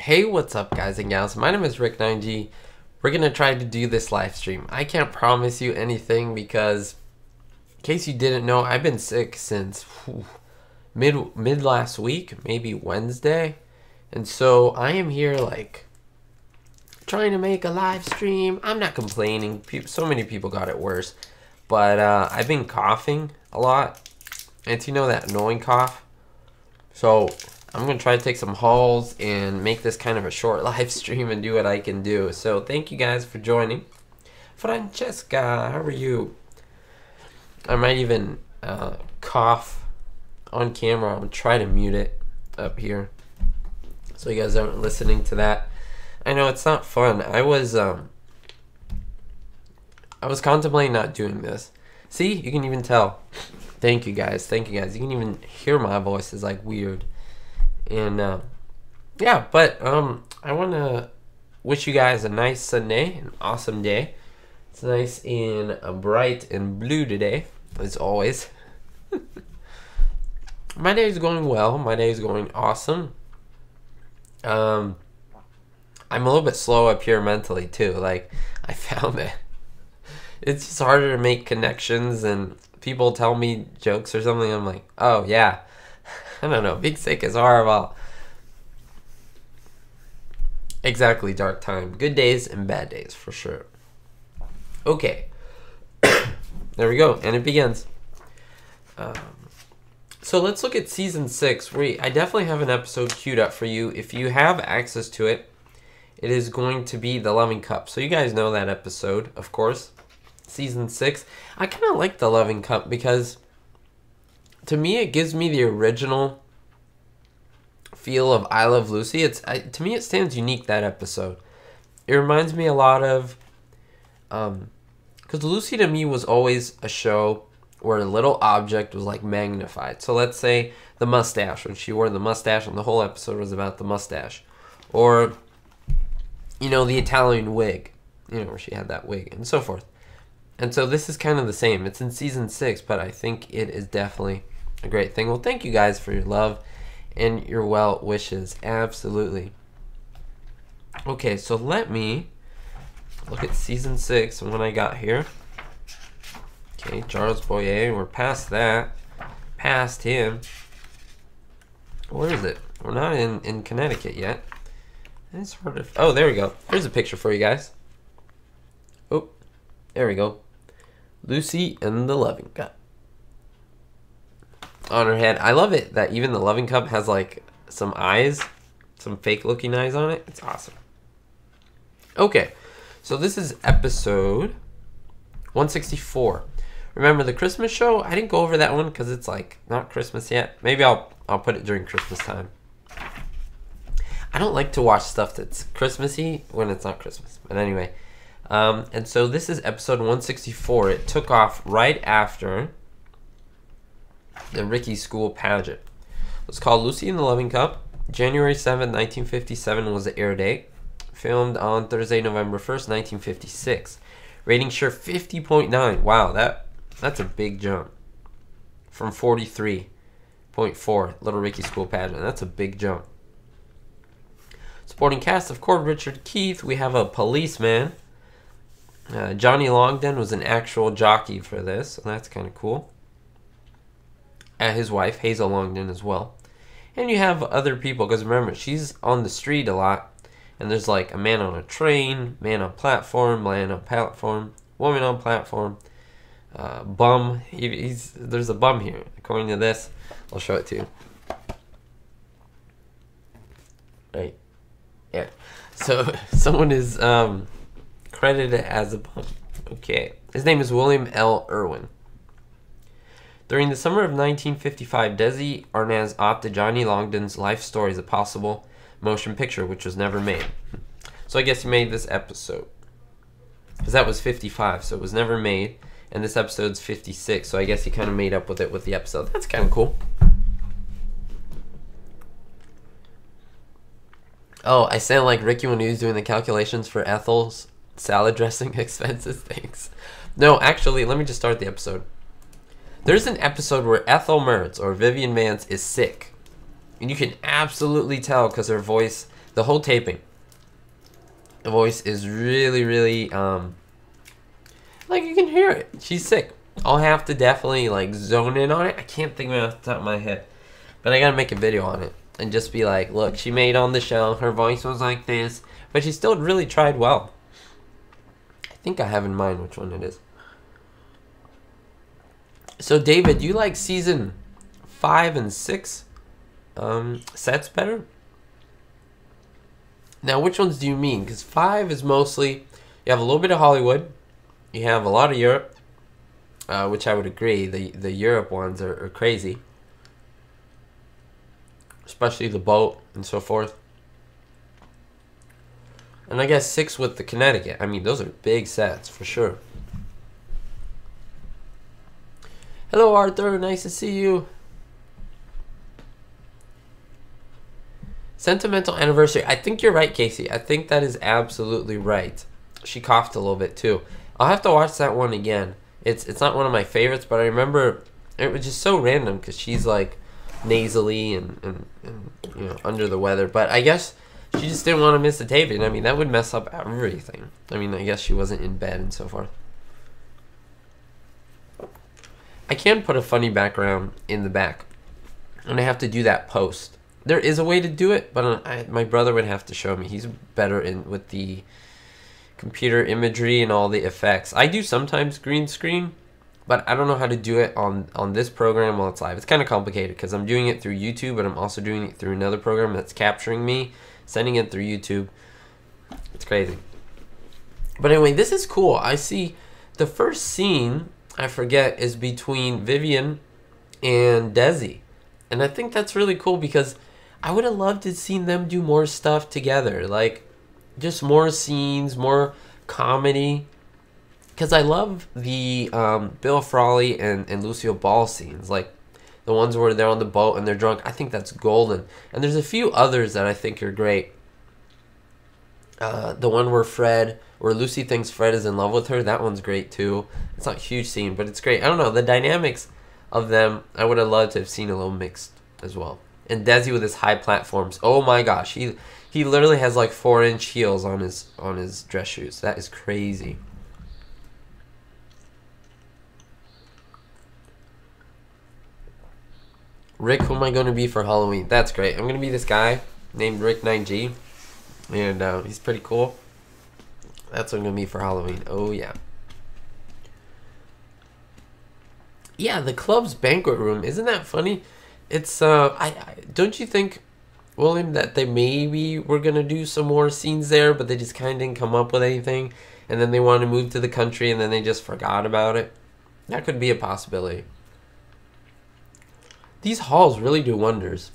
Hey, what's up guys and gals? My name is Ricknineg. We're gonna try to do this live stream. I can't promise you anything because, in case you didn't know, I've been sick since mid last week, maybe Wednesday. And so I am here like trying to make a live stream. I'm not complaining. So many people got it worse. But I've been coughing a lot. And you know that annoying cough? So I'm going to try to take some hauls and make this kind of a short live stream and do what I can do. So thank you guys for joining. Francesca, how are you? I might even cough on camera. I'm going to try to mute it up here so you guys aren't listening to that. I know it's not fun. I was contemplating not doing this. See, you can even tell. Thank you guys. Thank you guys. You can even hear my voice is like weird. And yeah, but I want to wish you guys a nice Sunday, an awesome day. It's nice and bright and blue today, as always. My day is going well. My day is going awesome. I'm a little bit slow up here mentally too. Like, I found that it's just harder to make connections, and people tell me jokes or something. I'm like, oh yeah. I don't know. Being sick is horrible. Exactly, dark time. Good days and bad days, for sure. Okay. There we go. And it begins. So let's look at Season 6. I definitely have an episode queued up for you. If you have access to it, it is going to be the Loving Cup. So you guys know that episode, of course. Season 6. I kind of like the Loving Cup because to me, it gives me the original feel of I Love Lucy. To me, it stands unique, that episode. It reminds me a lot of, because Lucy to me was always a show where a little object was like magnified. So let's say the mustache, when she wore the mustache and the whole episode was about the mustache. Or, you know, the Italian wig, you know, where she had that wig and so forth. And so this is kind of the same. It's in Season 6, but I think it is definitely a great thing. Well, thank you guys for your love and your well wishes. Absolutely. Okay, so let me look at Season 6 and when I got here. Okay, Charles Boyer. We're past that. Past him. Where is it? We're not in Connecticut yet. It's hard to... Oh, there we go. Here's a picture for you guys. Oh, there we go. Lucy and the Loving Cup on her head. I love it that even the Loving Cup has like some eyes, some fake looking eyes on it. It's awesome. Okay, so this is episode 164. Remember the Christmas show? I didn't go over that one because it's like not Christmas yet. Maybe I'll put it during Christmas time. I don't like to watch stuff that's Christmassy when it's not Christmas. But anyway, and so this is episode 164. It took off right after the Ricky School pageant. It was called Lucy and the Loving Cup. January 7th, 1957 was the air date. Filmed on Thursday, November 1st, 1956. Rating share 50.9. Wow, that's a big jump. From 43.4, Little Ricky School pageant. That's a big jump. Supporting cast, of course, Richard Keith. We have a policeman. Johnny Longden was an actual jockey for this, so that's kind of cool. His wife, Hazel Longden, as well. And you have other people, because remember, she's on the street a lot. And there's like a man on a train, man on platform, woman on platform, bum. There's a bum here. According to this, I'll show it to you. Right. Yeah. So someone is credited as a bum. Okay. His name is William L. Irwin. During the summer of 1955, Desi Arnaz opted Johnny Longden's life story as a possible motion picture, which was never made. So I guess he made this episode. Because that was 55, so it was never made. And this episode's 56, so I guess he kind of made up with it with the episode. That's kind of cool. Oh, I sound like Ricky when he was doing the calculations for Ethel's salad dressing expenses. Thanks. No, actually, let me just start the episode. There's an episode where Ethel Mertz, or Vivian Vance, is sick. And you can absolutely tell because her voice The whole taping. The voice is really, really, like you can hear it. She's sick. I'll have to definitely like zone in on it. I can't think of it off the top of my head. But I gotta make a video on it. And just be like, look, she made on the show. Her voice was like this. But she still really tried well. I think I have in mind which one it is. So David, you like season 5 and 6 sets better? Now, which ones do you mean? Because 5 is mostly, you have a little bit of Hollywood. You have a lot of Europe. Which I would agree. The Europe ones are crazy. Especially the boat and so forth. And I guess 6 with the Connecticut. I mean, those are big sets for sure. Hello, Arthur. Nice to see you. Sentimental anniversary. I think you're right, Casey. I think that is absolutely right. She coughed a little bit too. I'll have to watch that one again. It's not one of my favorites, but I remember it was just so random because she's like nasally and you know, under the weather. But I guess she just didn't want to miss the taping. I mean, that would mess up everything. I mean, I guess she wasn't in bed and so forth. I can put a funny background in the back, and I have to do that post. There is a way to do it, but my brother would have to show me. He's better in with the computer imagery and all the effects. I do sometimes green screen, but I don't know how to do it on this program while it's live. It's kind of complicated because I'm doing it through YouTube, but I'm also doing it through another program that's capturing me, sending it through YouTube. It's crazy. But anyway, this is cool. I see the first scene, I forget, is between Vivian and Desi. And I think that's really cool because I would have loved to have seen them do more stuff together. Like, just more scenes, more comedy. Because I love the Bill Frawley and Lucille Ball scenes. Like, the ones where they're on the boat and they're drunk. I think that's golden. And there's a few others that I think are great. The one where Lucy thinks Fred is in love with her, that one's great too. It's not a huge scene, but it's great. I don't know, the dynamics of them, I would have loved to have seen a little mixed as well. And Desi with his high platforms. Oh my gosh, he literally has like 4-inch heels on his dress shoes. That is crazy. Rick, who am I going to be for Halloween? That's great. I'm going to be this guy named Ricknineg. And he's pretty cool. That's what I'm going to be for Halloween. Oh, yeah. Yeah, the club's banquet room. Isn't that funny? It's, don't you think, William, that they maybe were going to do some more scenes there, but they just kind of didn't come up with anything, and then they wanted to move to the country, and then they just forgot about it? That could be a possibility. These halls really do wonders.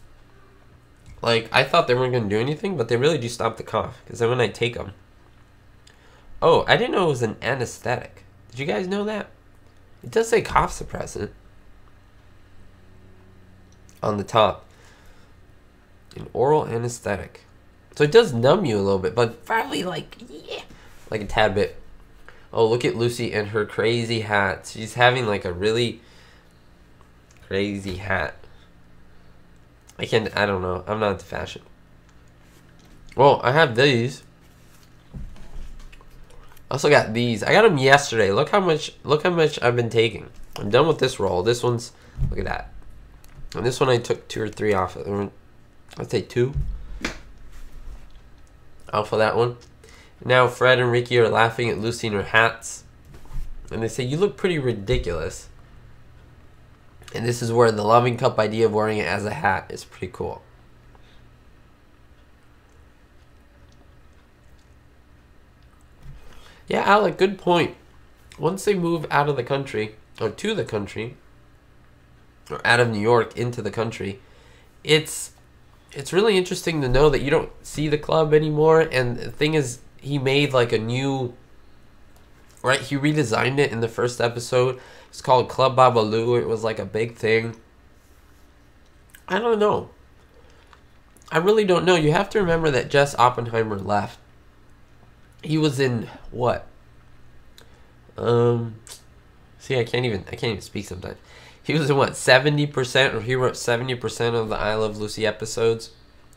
Like, I thought they weren't going to do anything, but they really do stop the cough, because then when I take them... Oh, I didn't know it was an anesthetic. Did you guys know that? It does say cough suppressant on the top. An oral anesthetic. So it does numb you a little bit, but probably like, yeah, like a tad bit. Oh, look at Lucy and her crazy hat. She's having like a really crazy hat. I don't know. I'm not into fashion. Well, I have these. I also got these. I got them yesterday. Look how much I've been taking. I'm done with this roll. This one's, look at that. And this one I took 2 or 3 off. I'd say 2 off of that one. Now Fred and Ricky are laughing at Lucy in her hats. And they say, you look pretty ridiculous. And this is where the loving cup idea of wearing it as a hat is pretty cool. Yeah, Alec, good point. Once they move out of the country, or to the country, or out of New York into the country, it's really interesting to know that you don't see the club anymore. And the thing is, he made like a new, right? He redesigned it in the first episode. It's called Club Babalu. It was like a big thing. I don't know. I really don't know. You have to remember that Jess Oppenheimer left. He was in what? See, I can't even speak sometimes. He was in what, 70%, or he wrote 70% of the I Love Lucy episodes.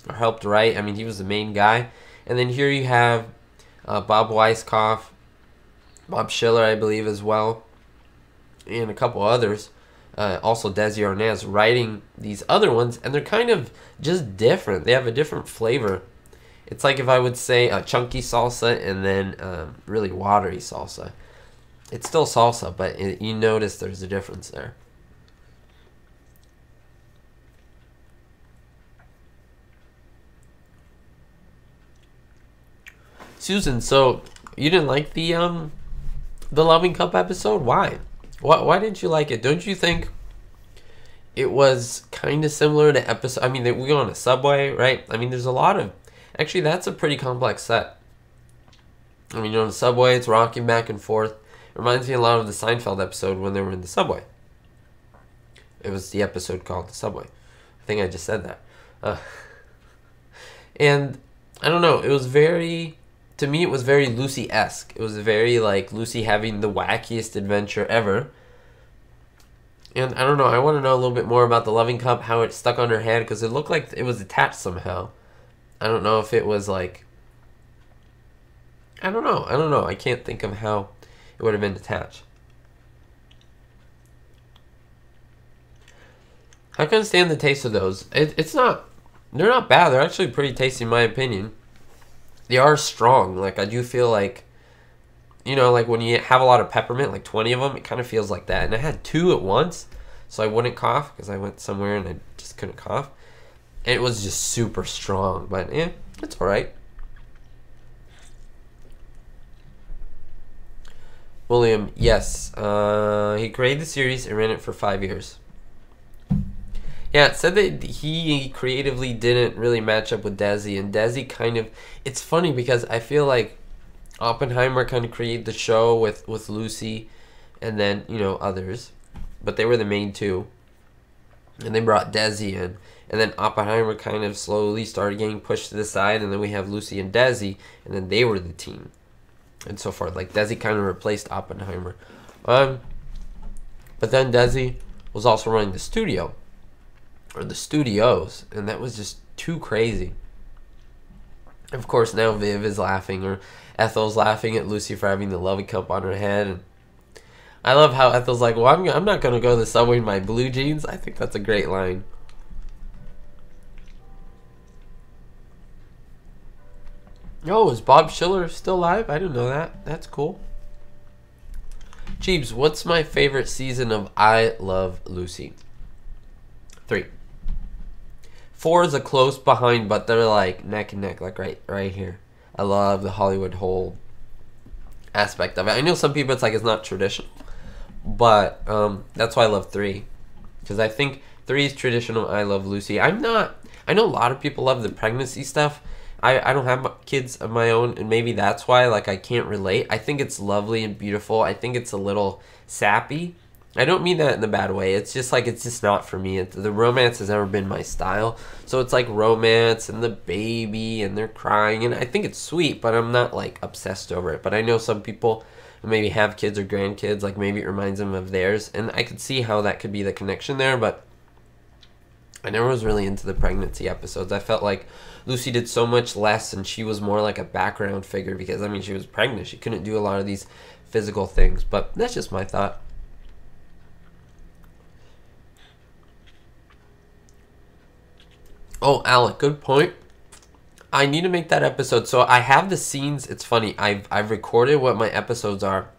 or helped write. I mean, he was the main guy. And then here you have Bob Weisskopf, Bob Schiller, I believe, as well, and a couple others. Also Desi Arnaz writing these other ones, and they're kind of just different. They have a different flavor. It's like if I would say a chunky salsa and then really watery salsa. It's still salsa, but you notice there's a difference there. Susan, so you didn't like the Loving Cup episode? Why? Why didn't you like it? Don't you think it was kind of similar to episode? I mean, we go on a subway, right? I mean, there's a lot of... Actually, that's a pretty complex set. I mean, you're on the subway, it's rocking back and forth. It reminds me a lot of the Seinfeld episode when they were in the subway. It was the episode called The Subway. I think I just said that. And I don't know, it was very... To me, it was very Lucy-esque. It was very like Lucy having the wackiest adventure ever. And I don't know, I want to know a little bit more about the Loving Cup, how it stuck on her head, because it looked like it was attached somehow. I don't know if it was like... I don't know. I can't think of how it would have been attached. I couldn't stand the taste of those. It's not... They're not bad. They're actually pretty tasty in my opinion. They are strong. Like, I do feel like, you know, like when you have a lot of peppermint, like 20 of them, it kind of feels like that. And I had 2 at once, so I wouldn't cough because I went somewhere and I just couldn't cough. And it was just super strong, but yeah, it's all right. William, yes. He created the series and ran it for 5 years. Yeah, it said that he creatively didn't really match up with Desi, and Desi kind of... It's funny because I feel like Oppenheimer kind of created the show with Lucy and then, you know, others. But they were the main two. And they brought Desi in. And then Oppenheimer kind of slowly started getting pushed to the side, and then we have Lucy and Desi, and then they were the team. And so forth. Like, Desi kind of replaced Oppenheimer. But then Desi was also running the studio. Or the studios, and that was just too crazy. Of course, now Viv is laughing, or Ethel's laughing at Lucy for having the Loving Cup on her head. And I love how Ethel's like, well, I'm not going to go to the subway in my blue jeans. I think that's a great line. Oh, is Bob Schiller still alive? I didn't know that. That's cool. Jeebs, what's my favorite season of I Love Lucy? 3. 4 is a close behind, but they're like neck and neck, like right here. I love the Hollywood whole aspect of it. I know some people it's like it's not traditional, but that's why I love 3, because I think 3 is traditional. I Love Lucy. I know a lot of people love the pregnancy stuff. I don't have kids of my own, and maybe that's why like I can't relate. I think it's lovely and beautiful. I think it's a little sappy. I don't mean that in a bad way. It's just like, it's just not for me. The romance has never been my style. So it's like romance and the baby and they're crying. And I think it's sweet, but I'm not like obsessed over it. But I know some people who maybe have kids or grandkids, like maybe it reminds them of theirs. And I could see how that could be the connection there. But I never was really into the pregnancy episodes. I felt like Lucy did so much less and she was more like a background figure because, I mean, she was pregnant. She couldn't do a lot of these physical things. But that's just my thought. Oh, Alec, good point. I need to make that episode. So I have the scenes. It's funny. I've recorded what my episodes are.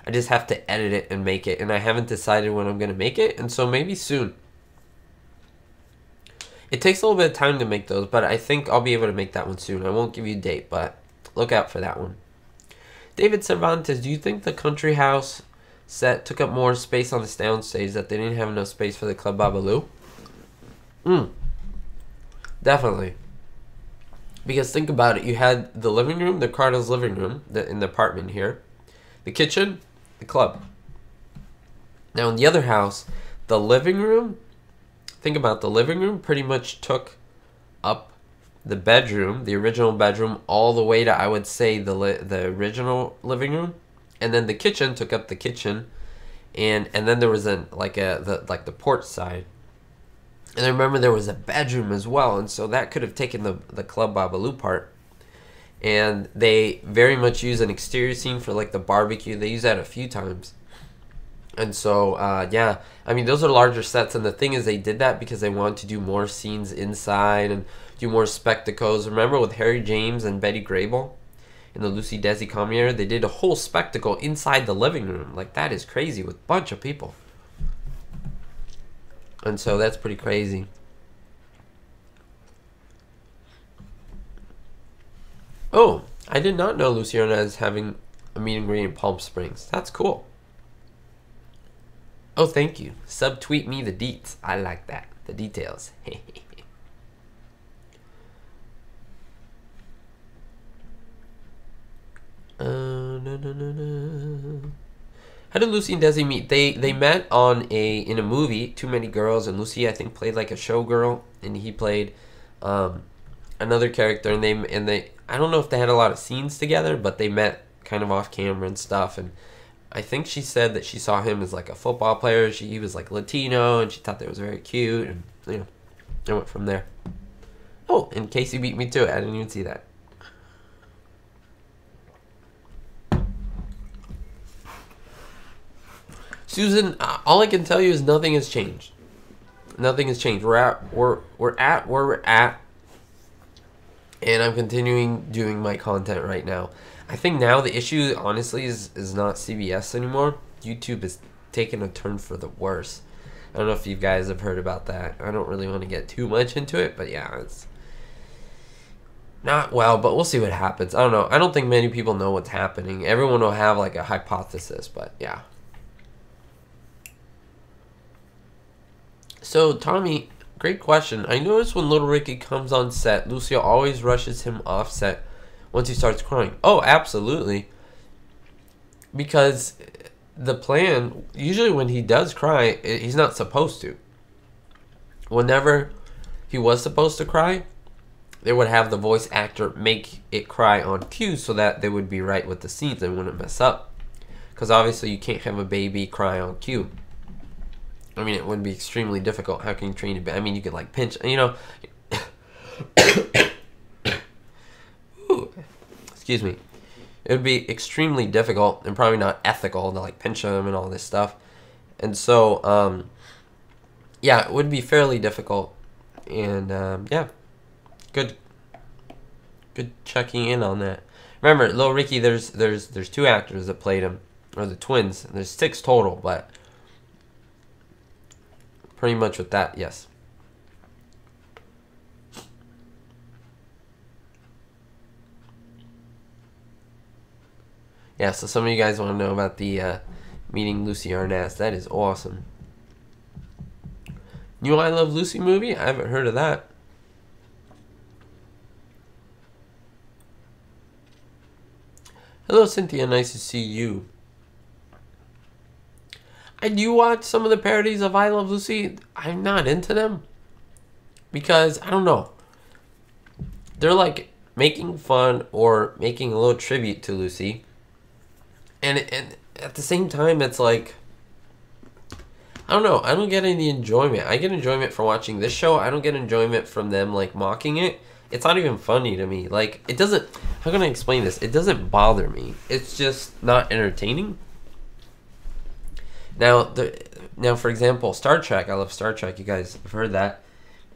I just have to edit it and make it. And I haven't decided when I'm going to make it. And so maybe soon. It takes a little bit of time to make those. But I think I'll be able to make that one soon. I won't give you a date. But look out for that one. David Cervantes, do you think the country house set took up more space on the soundstage that they didn't have enough space for the Club Babalu? Definitely. Because think about it. You had the living room, the Ricardos' living room, in the apartment here. The kitchen, the club. Now in the other house, the living room, think about it, the living room pretty much took up the bedroom, the original bedroom, all the way to, I would say, the original living room. And then the kitchen took up the kitchen. And then there was the porch side. And I remember there was a bedroom as well, and so that could have taken the Club Babalu part. And they very much use an exterior scene for like the barbecue. They use that a few times. And so, yeah, I mean, those are larger sets. And the thing is, they did that because they wanted to do more scenes inside and do more spectacles. Remember with Harry James and Betty Grable in the Lucy Desi comedy era, they did a whole spectacle inside the living room. Like, that is crazy with a bunch of people. And so that's pretty crazy. Oh, I did not know Lucy Arnaz having a meet and greet in Palm Springs. That's cool. Oh, thank you. Subtweet me the deets. I like that. The details. No. How did Lucy and Desi meet? They met on in a movie, Too Many Girls, and Lucy I think played like a showgirl, and he played another character, and they I don't know if they had a lot of scenes together, but they met kind of off camera and stuff. And I think she said that she saw him as like a football player. He was like Latino, and she thought that was very cute, and you know, I went from there. Oh, and Casey beat me to it. I didn't even see that. Susan, all I can tell you is nothing has changed. Nothing has changed. We're at where we're at, and I'm continuing doing my content right now. I think now the issue, honestly, is not CBS anymore. YouTube is taking a turn for the worse. I don't know if you guys have heard about that. I don't really want to get too much into it, but yeah, it's not well, but we'll see what happens. I don't know. I don't think many people know what's happening. Everyone will have like a hypothesis, but yeah. So, Tommy, great question. I noticed when Little Ricky comes on set, Lucio always rushes him off set once he starts crying. Oh, absolutely. Because the plan, usually when he does cry, he's not supposed to. Whenever he was supposed to cry, they would have the voice actor make it cry on cue so that they would be right with the scenes. They wouldn't mess up. Because obviously you can't have a baby cry on cue. I mean, it would be extremely difficult. How can you train a baby? I mean, you could like pinch, you know. Ooh, excuse me. It would be extremely difficult and probably not ethical to like pinch them and all this stuff. And so, yeah, it would be fairly difficult. And yeah, good checking in on that. Remember, Little Ricky, there's 2 actors that played him, or the twins. There's 6 total, but pretty much with that, yes. Yeah, so some of you guys want to know about the meeting Lucy Arnaz. That is awesome. New I Love Lucy movie? I haven't heard of that. Hello, Cynthia. Nice to see you. I do watch some of the parodies of I Love Lucy. I'm not into them because, I don't know, they're like making fun or making a little tribute to Lucy. And at the same time, it's like, I don't know, I don't get any enjoyment. I get enjoyment from watching this show. I don't get enjoyment from them like mocking it. It's not even funny to me. Like, it doesn't, how can I explain this? It doesn't bother me. It's just not entertaining. Now, for example, Star Trek. I love Star Trek. You guys have heard that.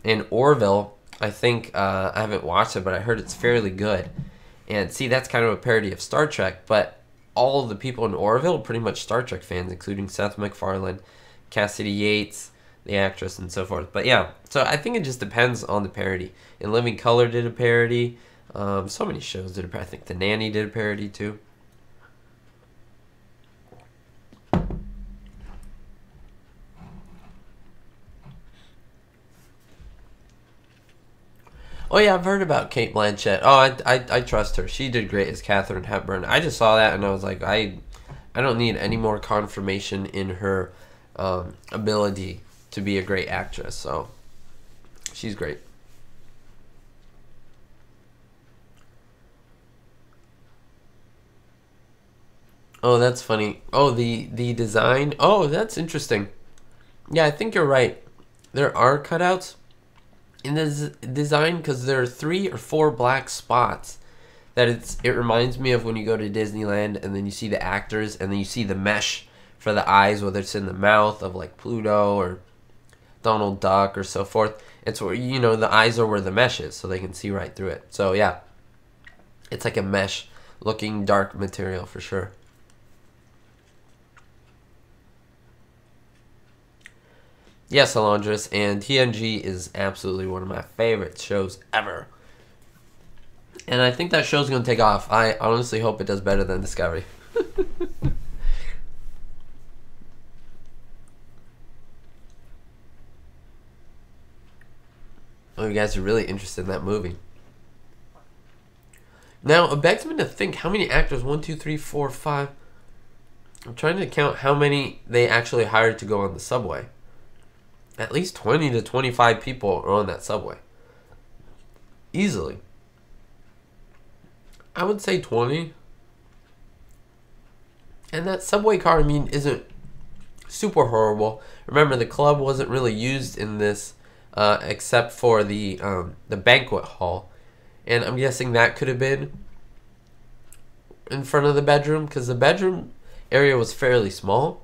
And Orville, I think, I haven't watched it, but I heard it's fairly good. And see, that's kind of a parody of Star Trek, but all of the people in Orville are pretty much Star Trek fans, including Seth MacFarlane, Cassidy Yates, the actress, and so forth. But yeah, so I think it just depends on the parody. In Living Color did a parody. So many shows did a parody. I think The Nanny did a parody too. Oh yeah, I've heard about Cate Blanchett. Oh, I trust her. She did great as Katharine Hepburn. I just saw that and I was like, I don't need any more confirmation in her ability to be a great actress. So she's great. Oh, that's funny. Oh, the design. Oh, that's interesting. Yeah, I think you're right. there are cutouts in this design because there are 3 or 4 black spots that it reminds me of when you go to Disneyland and then you see the actors and then you see the mesh for the eyes, whether it's in the mouth of like Pluto or Donald Duck or so forth. It's where, you know, the eyes are where the mesh is so they can see right through it. So yeah, it's like a mesh looking dark material for sure. Yes, Alondris, and TNG is absolutely one of my favorite shows ever. And I think that show's going to take off. I honestly hope it does better than Discovery. Oh, you guys are really interested in that movie. Now, it begs me to think how many actors, 1, 2, 3, 4, 5. I'm trying to count how many they actually hired to go on the subway. At least 20 to 25 people are on that subway. Easily. I would say 20. And that subway car, I mean, isn't super horrible. Remember, the club wasn't really used in this except for the banquet hall. And I'm guessing that could have been in front of the bedroom because the bedroom area was fairly small.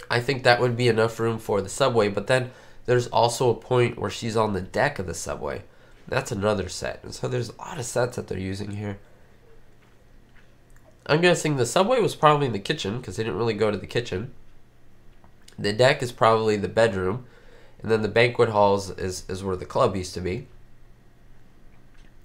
I think that would be enough room for the subway, but then there's also a point where she's on the deck of the subway. That's another set. And so there's a lot of sets that they're using here. I'm guessing the subway was probably in the kitchen because they didn't really go to the kitchen. The deck is probably the bedroom. And then the banquet halls is where the club used to be.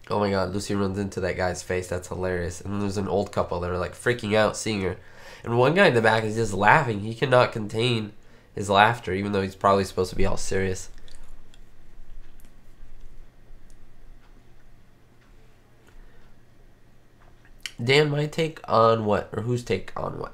Oh my god, Lucy runs into that guy's face. That's hilarious. And then there's an old couple that are like freaking out seeing her. And one guy in the back is just laughing. He cannot contain his laughter, even though he's probably supposed to be all serious. Dan, my take on what? Or whose take on what?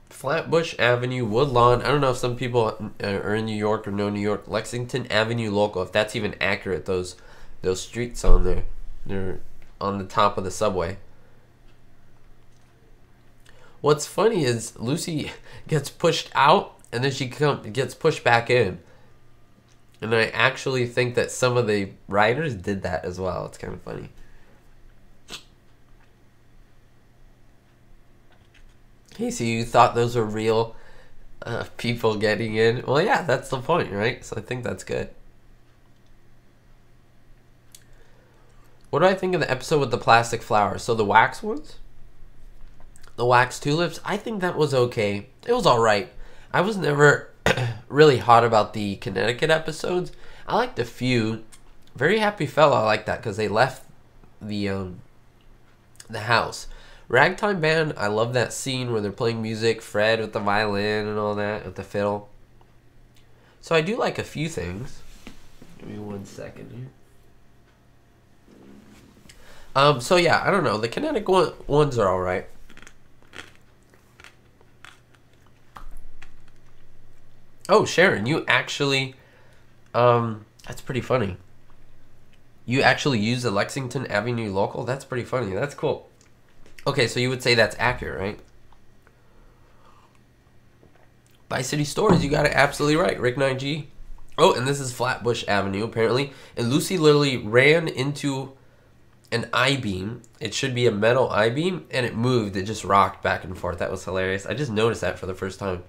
Flatbush Avenue, Woodlawn. I don't know if some people are in New York or know New York. Lexington Avenue local, if that's even accurate, those streets on there. They're on the top of the subway. What's funny is Lucy gets pushed out and then she gets pushed back in. And I actually think that some of the writers did that as well. It's kind of funny. Hey, so you thought those were real people getting in? Well, yeah, that's the point, right? So I think that's good. What do I think of the episode with the plastic flowers? So the wax ones? The wax tulips? I think that was okay. It was alright. I was never really hot about the Connecticut episodes. I liked a few. Very Happy Fella, I like that because they left the house. Ragtime Band, I love that scene where they're playing music. Fred with the violin and all that, with the fiddle. So I do like a few things. Give me 1 second here. So yeah, I don't know. The kinetic ones are alright. Oh, Sharon, you actually... that's pretty funny. You actually use the Lexington Avenue local? That's pretty funny. That's cool. Okay, so you would say that's accurate, right? By City Stores, you got it absolutely right. Ricknineg. Oh, and this is Flatbush Avenue, apparently. And Lucy literally ran into an I-beam. It should be a metal I-beam, and it moved. It just rocked back and forth. That was hilarious. I just noticed that for the first time.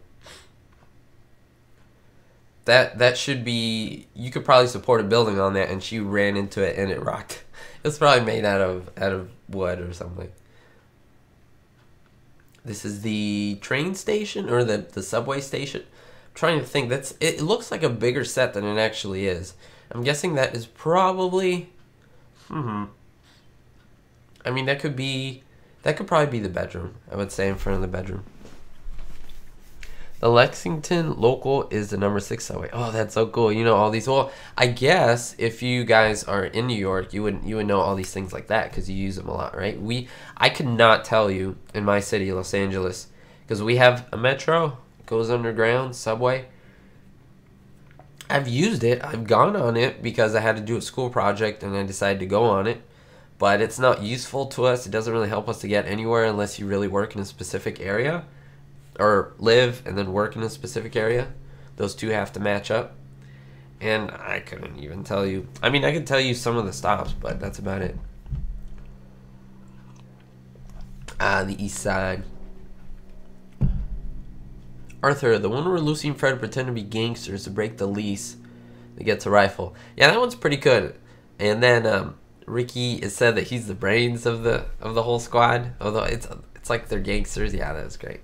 That should be... You could probably support a building on that, and she ran into it, and it rocked. It's probably made out of wood or something. This is the train station or the subway station. I'm trying to think. It looks like a bigger set than it actually is. I'm guessing that is probably... I mean, that could probably be the bedroom. I would say in front of the bedroom. The Lexington local is the number 6 subway. Oh, that's so cool. You know all these. Well, I guess if you guys are in New York, you would know all these things like that because you use them a lot, right? I could not tell you in my city, Los Angeles, because we have a metro, goes underground, subway. I've used it. I've gone on it because I had to do a school project and I decided to go on it. But it's not useful to us. It doesn't really help us to get anywhere unless you really work in a specific area. or live and then work in a specific area. Those two have to match up. And I couldn't even tell you. I mean, I could tell you some of the stops, but that's about it. The east side. Arthur, the one where Lucy and Fred pretend to be gangsters to break the lease. They get a rifle. Yeah, that one's pretty good. And then Ricky, it said that he's the brains of the whole squad. Although it's like they're gangsters. Yeah, that was great.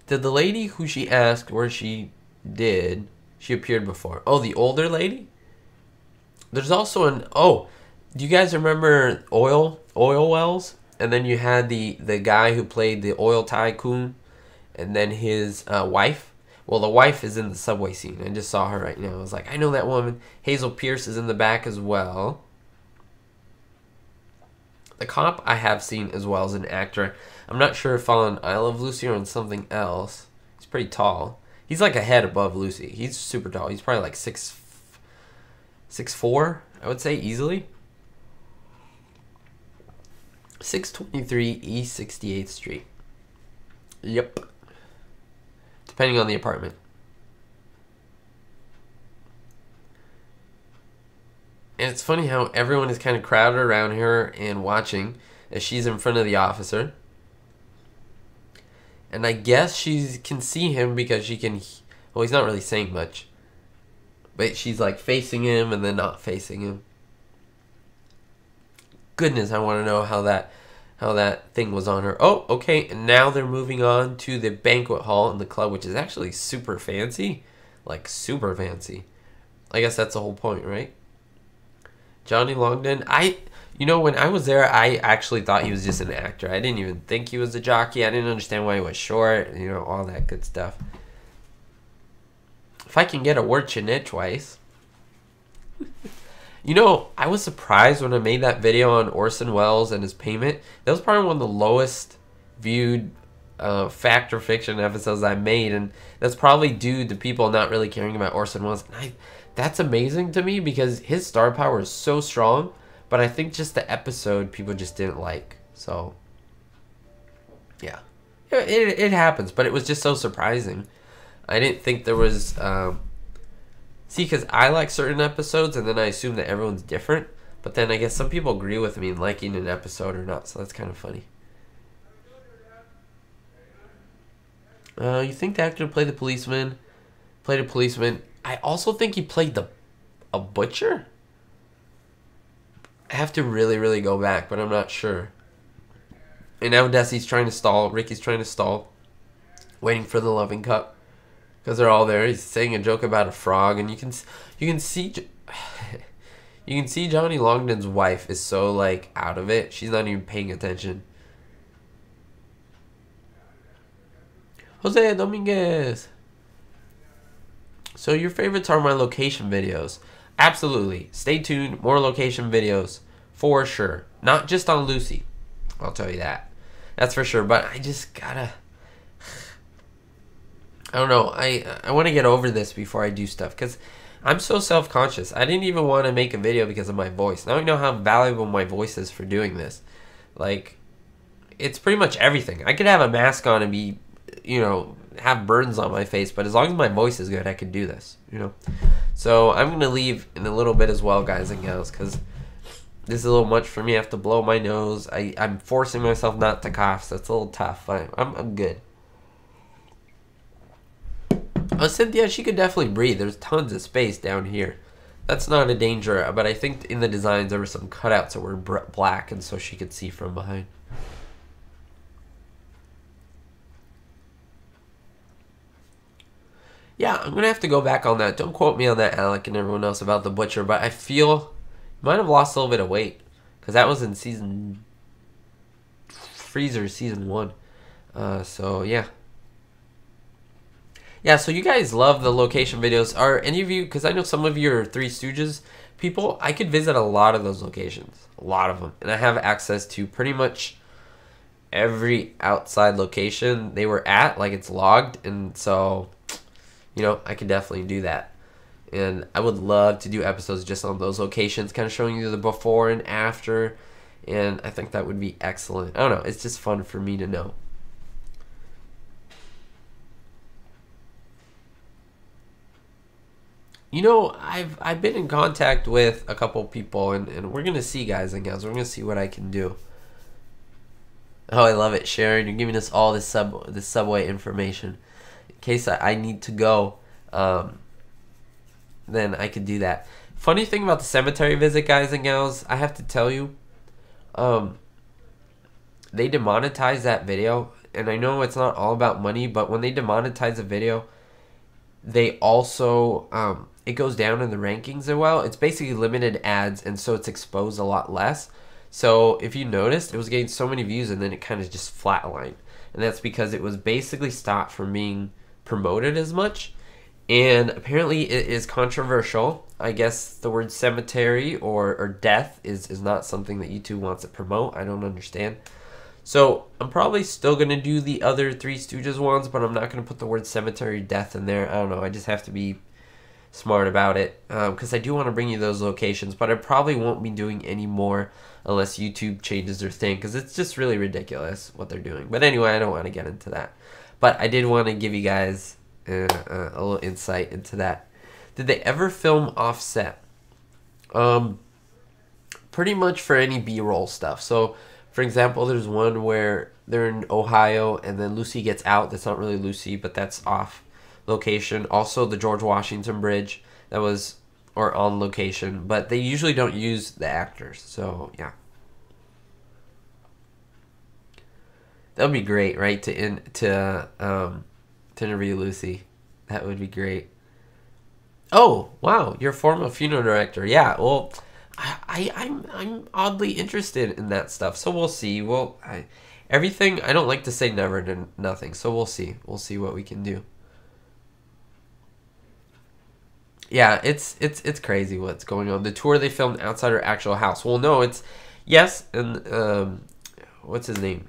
Did the lady who she asked where she appeared before? Oh, the older lady? There's also do you guys remember oil wells? And then you had the guy who played the oil tycoon, and then his wife. Well, the wife is in the subway scene. I just saw her right now. I was like, I know that woman. Hazel Pierce is in the back as well. The cop I have seen as well as an actor. I'm not sure if on I Love Lucy or on something else. He's pretty tall. He's like a head above Lucy. He's super tall. He's probably like 6'4", I would say, easily. 623 East 68th Street. Yep. Depending on the apartment. And it's funny how everyone is kind of crowded around her and watching as she's in front of the officer. And I guess she can see him because she can... Well, he's not really saying much. But she's like facing him and then not facing him. Goodness, I want to know how that thing was on her. Oh, okay, and now they're moving on to the banquet hall in the club, which is actually super fancy. Like, super fancy. I guess that's the whole point, right? Johnny Longden, when I was there, I actually thought he was just an actor. I didn't even think he was a jockey. I didn't understand why he was short, all that good stuff. If I can get a word in twice. I was surprised when I made that video on Orson Welles and his payment. That was probably one of the lowest viewed fact or fiction episodes I made, and that's probably due to people not really caring about Orson Welles. And that's amazing to me because his star power is so strong, but I think just the episode people just didn't like. So, yeah. It happens, but it was just so surprising. I didn't think there was... See, because I like certain episodes, and then I assume that everyone's different. But then I guess some people agree with me in liking an episode or not, so that's kind of funny. You think the actor played the policeman? Played a policeman. I also think he played a butcher? I have to really, really go back, but I'm not sure. And now Desi's trying to stall. Ricky's trying to stall. Waiting for the loving cup. Because they're all there. He's saying a joke about a frog, and you can see Johnny Longden's wife is so like out of it. She's not even paying attention. Jose Dominguez. So your favorites are my location videos. Absolutely. Stay tuned. More location videos for sure. Not just on Lucy. I'll tell you that. That's for sure. But I just gotta... I don't know. I want to get over this before I do stuff because I'm so self-conscious. I didn't even want to make a video because of my voice. Now I know how valuable my voice is for doing this. Like, it's pretty much everything. I could have a mask on and be, have burns on my face, but as long as my voice is good, I can do this, So I'm going to leave in a little bit as well, guys and gals, because this is a little much for me. I have to blow my nose. I'm forcing myself not to cough, so it's a little tough. I'm good. Cynthia, she could definitely breathe. There's tons of space down here. That's not a danger, but I think in the designs there were some cutouts that were black, and so she could see from behind. Yeah, I'm going to have to go back on that. Don't quote me on that, Alec and everyone else, about the butcher, but I feel you might have lost a little bit of weight, because that was in season 1. So, yeah. Yeah, so you guys love the location videos. Are any of you, because I know some of you are Three Stooges people, I could visit a lot of those locations. A lot of them. And I have access to pretty much every outside location they were at. Like, it's logged. And so, I could definitely do that. And I would love to do episodes just on those locations, kind of showing you the before and after. And I think that would be excellent. I don't know. It's just fun for me to know. you know, I've been in contact with a couple people, and we're gonna see, guys and gals. We're gonna see what I can do. Oh, I love it, Sharon. You're giving us all this subway information in case I need to go. Then I could do that. Funny thing about the cemetery visit, guys and gals, I have to tell you, they demonetized that video, and I know it's not all about money, but when they demonetize a video, they also it goes down in the rankings as well. It's basically limited ads, and so it's exposed a lot less. So if you noticed, it was getting so many views, and then it kind of just flatlined, and that's because it was basically stopped from being promoted as much. And apparently it is controversial. I guess the word cemetery or death is not something that YouTube wants to promote. I don't understand. So I'm probably still going to do the other Three Stooges ones, but I'm not going to put the word cemetery death in there. I don't know. I just have to be smart about it, because I do want to bring you those locations, but I probably won't be doing any more unless YouTube changes their thing, because it's just really ridiculous what they're doing. But anyway, I don't want to get into that. But I did want to give you guys a little insight into that. Did they ever film offset? Pretty much for any B-roll stuff. So, for example, there's one where they're in Ohio and then Lucy gets out. That's not really Lucy, but that's off location. Also, the George Washington Bridge, that was on location, but they usually don't use the actors. So yeah, that would be great, right? To interview Lucy. That would be great. Oh wow, you're a former funeral director. Yeah, well, I'm oddly interested in that stuff. So we'll see. Well, everything. I don't like to say never to nothing. So we'll see. We'll see what we can do. Yeah, it's crazy what's going on. The tour they filmed outside her actual house. Well, no, it's yes, and what's his name?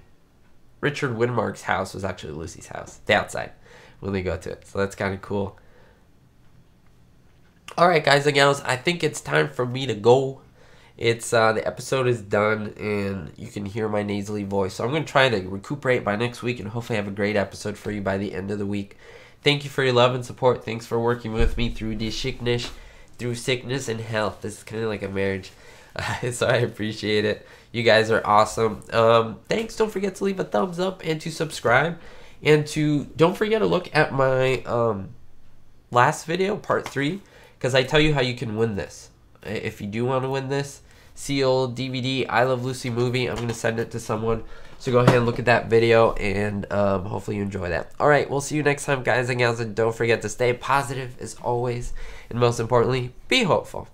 Richard Widmark's house was actually Lucy's house. The outside when they go to it. So that's kind of cool. All right, guys and gals, I think it's time for me to go. It's the episode is done, and you can hear my nasally voice. So I'm going to try to recuperate by next week, and hopefully have a great episode for you by the end of the week. Thank you for your love and support. Thanks for working with me through this sickness, and health. This is kind of like a marriage, so I appreciate it. You guys are awesome. Thanks. Don't forget to leave a thumbs up and to subscribe, and don't forget to look at my last video, part 3. Because I tell you how you can win this. If you do want to win this sealed DVD I Love Lucy movie, I'm going to send it to someone. So go ahead and look at that video, and hopefully you enjoy that. Alright, we'll see you next time, guys and gals. And don't forget to stay positive as always. And most importantly, be hopeful.